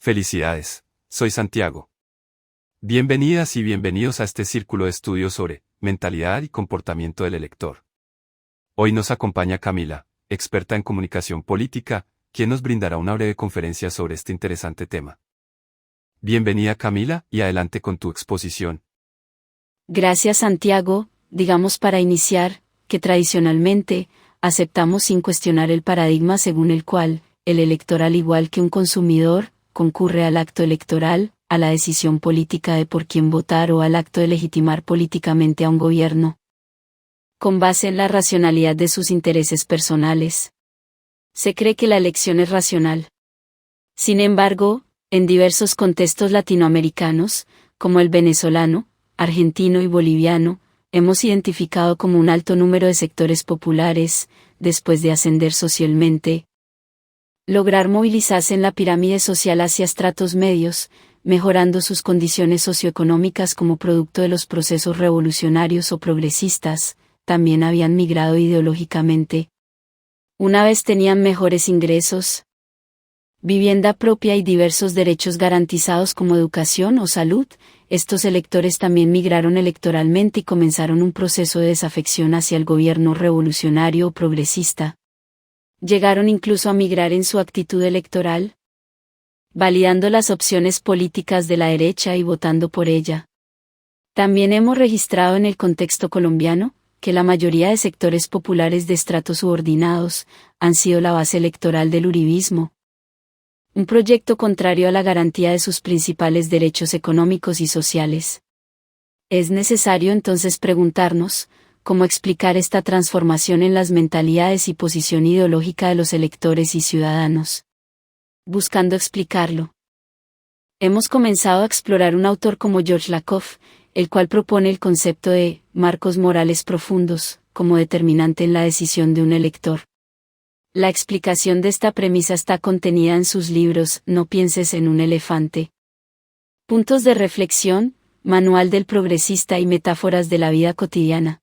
Felicidades, soy Santiago. Bienvenidas y bienvenidos a este círculo de estudios sobre mentalidad y comportamiento del elector. Hoy nos acompaña Camila, experta en comunicación política, quien nos brindará una breve conferencia sobre este interesante tema. Bienvenida Camila, y adelante con tu exposición. Gracias Santiago. Digamos para iniciar, que tradicionalmente, aceptamos sin cuestionar el paradigma según el cual, el elector al igual que un consumidor, concurre al acto electoral, a la decisión política de por quién votar o al acto de legitimar políticamente a un gobierno, con base en la racionalidad de sus intereses personales. Se cree que la elección es racional. Sin embargo, en diversos contextos latinoamericanos, como el venezolano, argentino y boliviano, hemos identificado como un alto número de sectores populares, después de ascender socialmente, lograr movilizarse en la pirámide social hacia estratos medios, mejorando sus condiciones socioeconómicas como producto de los procesos revolucionarios o progresistas, también habían migrado ideológicamente. Una vez tenían mejores ingresos, vivienda propia y diversos derechos garantizados como educación o salud, estos electores también migraron electoralmente y comenzaron un proceso de desafección hacia el gobierno revolucionario o progresista. Llegaron incluso a migrar en su actitud electoral, validando las opciones políticas de la derecha y votando por ella. También hemos registrado en el contexto colombiano, que la mayoría de sectores populares de estratos subordinados han sido la base electoral del uribismo, un proyecto contrario a la garantía de sus principales derechos económicos y sociales. Es necesario entonces preguntarnos, ¿cómo explicar esta transformación en las mentalidades y posición ideológica de los electores y ciudadanos? Buscando explicarlo, hemos comenzado a explorar un autor como George Lakoff, el cual propone el concepto de marcos morales profundos, como determinante en la decisión de un elector. La explicación de esta premisa está contenida en sus libros No pienses en un elefante, Puntos de reflexión, Manual del progresista y Metáforas de la vida cotidiana.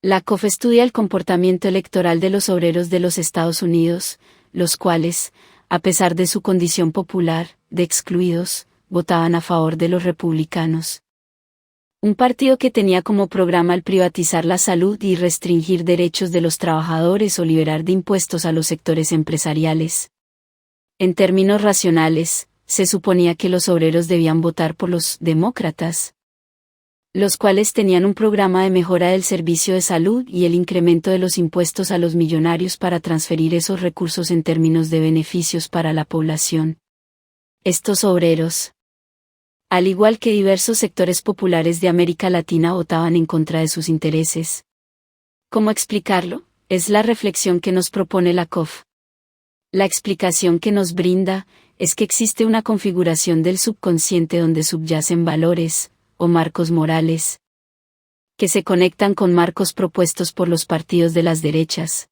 Lakoff estudia el comportamiento electoral de los obreros de los Estados Unidos, los cuales, a pesar de su condición popular, de excluidos, votaban a favor de los republicanos. Un partido que tenía como programa el privatizar la salud y restringir derechos de los trabajadores o liberar de impuestos a los sectores empresariales. En términos racionales, se suponía que los obreros debían votar por los demócratas, los cuales tenían un programa de mejora del servicio de salud y el incremento de los impuestos a los millonarios para transferir esos recursos en términos de beneficios para la población. Estos obreros, al igual que diversos sectores populares de América Latina, votaban en contra de sus intereses. ¿Cómo explicarlo? Es la reflexión que nos propone Lakoff. La explicación que nos brinda es que existe una configuración del subconsciente donde subyacen valores, o marcos morales, que se conectan con marcos propuestos por los partidos de las derechas.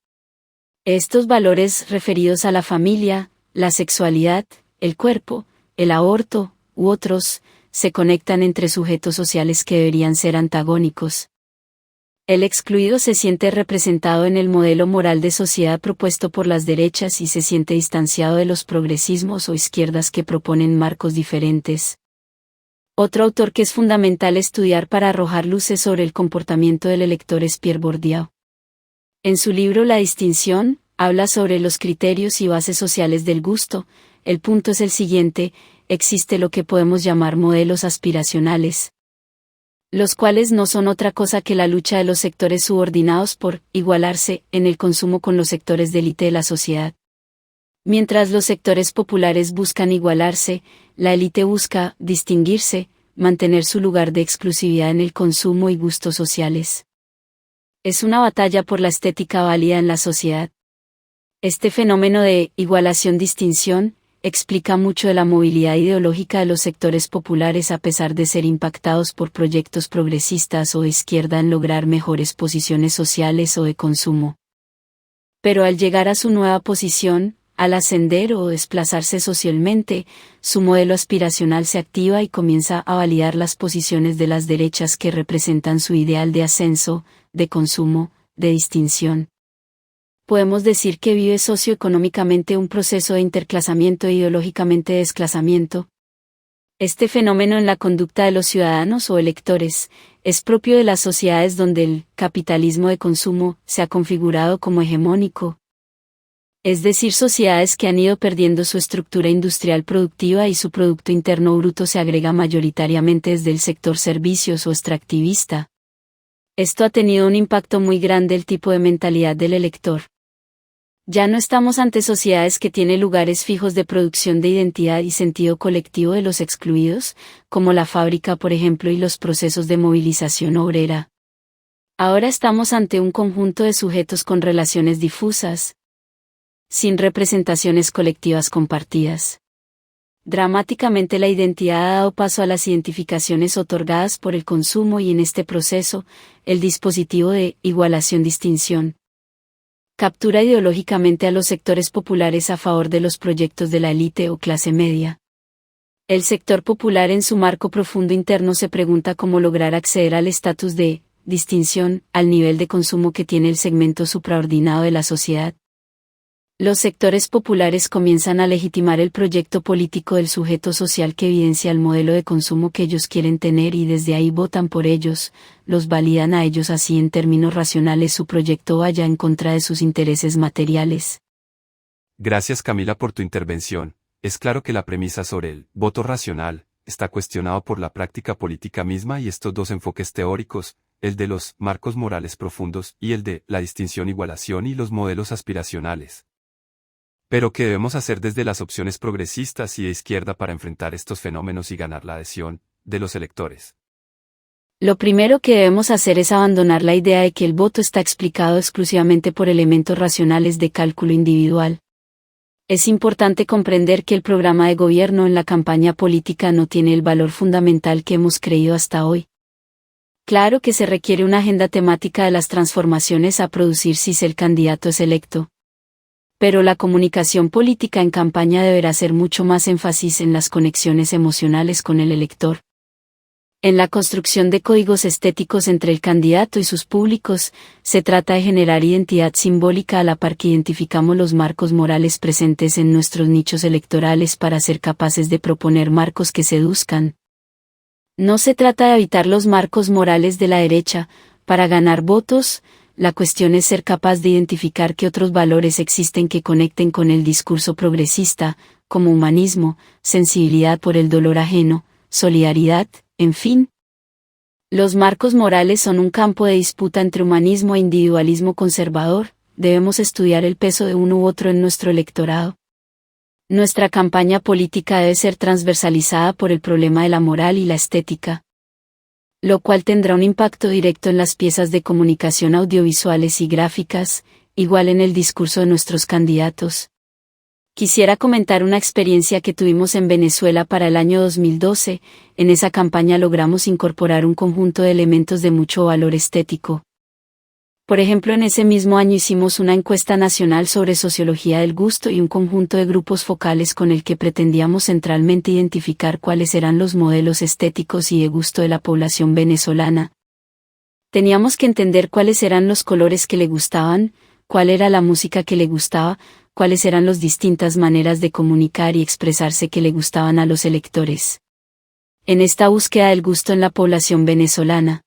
Estos valores referidos a la familia, la sexualidad, el cuerpo, el aborto, u otros, se conectan entre sujetos sociales que deberían ser antagónicos. El excluido se siente representado en el modelo moral de sociedad propuesto por las derechas y se siente distanciado de los progresismos o izquierdas que proponen marcos diferentes. Otro autor que es fundamental estudiar para arrojar luces sobre el comportamiento del elector es Pierre Bourdieu. En su libro La distinción, habla sobre los criterios y bases sociales del gusto. El punto es el siguiente: existe lo que podemos llamar modelos aspiracionales, los cuales no son otra cosa que la lucha de los sectores subordinados por igualarse en el consumo con los sectores de élite de la sociedad. Mientras los sectores populares buscan igualarse, la élite busca distinguirse, mantener su lugar de exclusividad en el consumo y gustos sociales. Es una batalla por la estética válida en la sociedad. Este fenómeno de igualación-distinción explica mucho de la movilidad ideológica de los sectores populares a pesar de ser impactados por proyectos progresistas o de izquierda en lograr mejores posiciones sociales o de consumo. Pero al llegar a su nueva posición, al ascender o desplazarse socialmente, su modelo aspiracional se activa y comienza a validar las posiciones de las derechas que representan su ideal de ascenso, de consumo, de distinción. podemos decir que vive socioeconómicamente un proceso de interclasamiento e ideológicamente de desclasamiento. Este fenómeno en la conducta de los ciudadanos o electores es propio de las sociedades donde el capitalismo de consumo se ha configurado como hegemónico. Es decir, sociedades que han ido perdiendo su estructura industrial productiva y su Producto Interno Bruto se agrega mayoritariamente desde el sector servicios o extractivista. Esto ha tenido un impacto muy grande en el tipo de mentalidad del elector. Ya no estamos ante sociedades que tienen lugares fijos de producción de identidad y sentido colectivo de los excluidos, como la fábrica por ejemplo y los procesos de movilización obrera. Ahora estamos ante un conjunto de sujetos con relaciones difusas, sin representaciones colectivas compartidas. Dramáticamente la identidad ha dado paso a las identificaciones otorgadas por el consumo y en este proceso, el dispositivo de igualación-distinción captura ideológicamente a los sectores populares a favor de los proyectos de la élite o clase media. El sector popular en su marco profundo interno se pregunta cómo lograr acceder al estatus de distinción, al nivel de consumo que tiene el segmento supraordinado de la sociedad. Los sectores populares comienzan a legitimar el proyecto político del sujeto social que evidencia el modelo de consumo que ellos quieren tener y desde ahí votan por ellos, los validan a ellos así en términos racionales su proyecto vaya en contra de sus intereses materiales. Gracias Camila por tu intervención. Es claro que la premisa sobre el voto racional está cuestionado por la práctica política misma y estos dos enfoques teóricos, el de los marcos morales profundos y el de la distinción-igualación y los modelos aspiracionales. Pero ¿qué debemos hacer desde las opciones progresistas y de izquierda para enfrentar estos fenómenos y ganar la adhesión de los electores? Lo primero que debemos hacer es abandonar la idea de que el voto está explicado exclusivamente por elementos racionales de cálculo individual. Es importante comprender que el programa de gobierno en la campaña política no tiene el valor fundamental que hemos creído hasta hoy. Claro que se requiere una agenda temática de las transformaciones a producir si el candidato es electo. Pero la comunicación política en campaña deberá hacer mucho más énfasis en las conexiones emocionales con el elector. En la construcción de códigos estéticos entre el candidato y sus públicos, se trata de generar identidad simbólica a la par que identificamos los marcos morales presentes en nuestros nichos electorales para ser capaces de proponer marcos que seduzcan. No se trata de evitar los marcos morales de la derecha, para ganar votos. La cuestión es ser capaz de identificar qué otros valores existen que conecten con el discurso progresista, como humanismo, sensibilidad por el dolor ajeno, solidaridad, en fin. Los marcos morales son un campo de disputa entre humanismo e individualismo conservador, debemos estudiar el peso de uno u otro en nuestro electorado. Nuestra campaña política debe ser transversalizada por el problema de la moral y la estética, lo cual tendrá un impacto directo en las piezas de comunicación audiovisuales y gráficas, igual en el discurso de nuestros candidatos. Quisiera comentar una experiencia que tuvimos en Venezuela para el año 2012, en esa campaña logramos incorporar un conjunto de elementos de mucho valor estético. Por ejemplo, en ese mismo año hicimos una encuesta nacional sobre sociología del gusto y un conjunto de grupos focales con el que pretendíamos centralmente identificar cuáles eran los modelos estéticos y de gusto de la población venezolana. Teníamos que entender cuáles eran los colores que le gustaban, cuál era la música que le gustaba, cuáles eran las distintas maneras de comunicar y expresarse que le gustaban a los electores. En esta búsqueda del gusto en la población venezolana,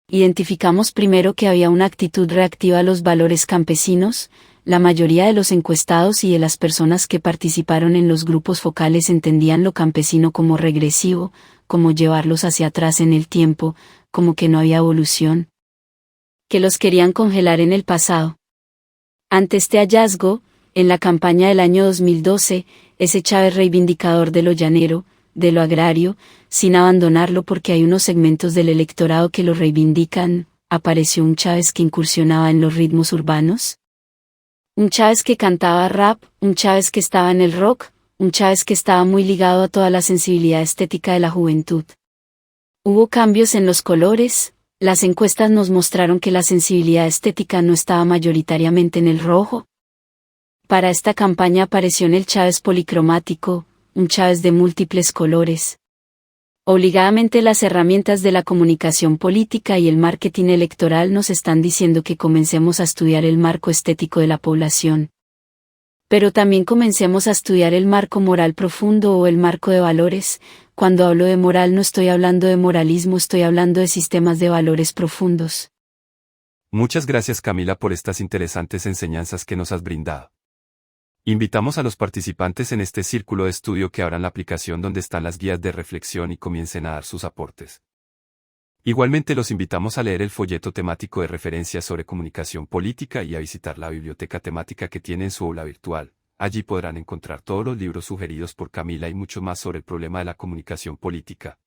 identificamos primero que había una actitud reactiva a los valores campesinos. La mayoría de los encuestados y de las personas que participaron en los grupos focales entendían lo campesino como regresivo, como llevarlos hacia atrás en el tiempo, como que no había evolución, que los querían congelar en el pasado. Ante este hallazgo, en la campaña del año 2012, ese Chávez reivindicador de lo llanero, de lo agrario, sin abandonarlo porque hay unos segmentos del electorado que lo reivindican, apareció un Chávez que incursionaba en los ritmos urbanos. Un Chávez que cantaba rap, un Chávez que estaba en el rock, un Chávez que estaba muy ligado a toda la sensibilidad estética de la juventud. Hubo cambios en los colores, las encuestas nos mostraron que la sensibilidad estética no estaba mayoritariamente en el rojo. Para esta campaña apareció en el Chávez policromático, un Chávez de múltiples colores. Obligadamente las herramientas de la comunicación política y el marketing electoral nos están diciendo que comencemos a estudiar el marco estético de la población. Pero también comencemos a estudiar el marco moral profundo o el marco de valores. Cuando hablo de moral no estoy hablando de moralismo, estoy hablando de sistemas de valores profundos. Muchas gracias Camila por estas interesantes enseñanzas que nos has brindado. Invitamos a los participantes en este círculo de estudio que abran la aplicación donde están las guías de reflexión y comiencen a dar sus aportes. Igualmente los invitamos a leer el folleto temático de referencia sobre comunicación política y a visitar la biblioteca temática que tiene en su aula virtual. Allí podrán encontrar todos los libros sugeridos por Camila y mucho más sobre el problema de la comunicación política.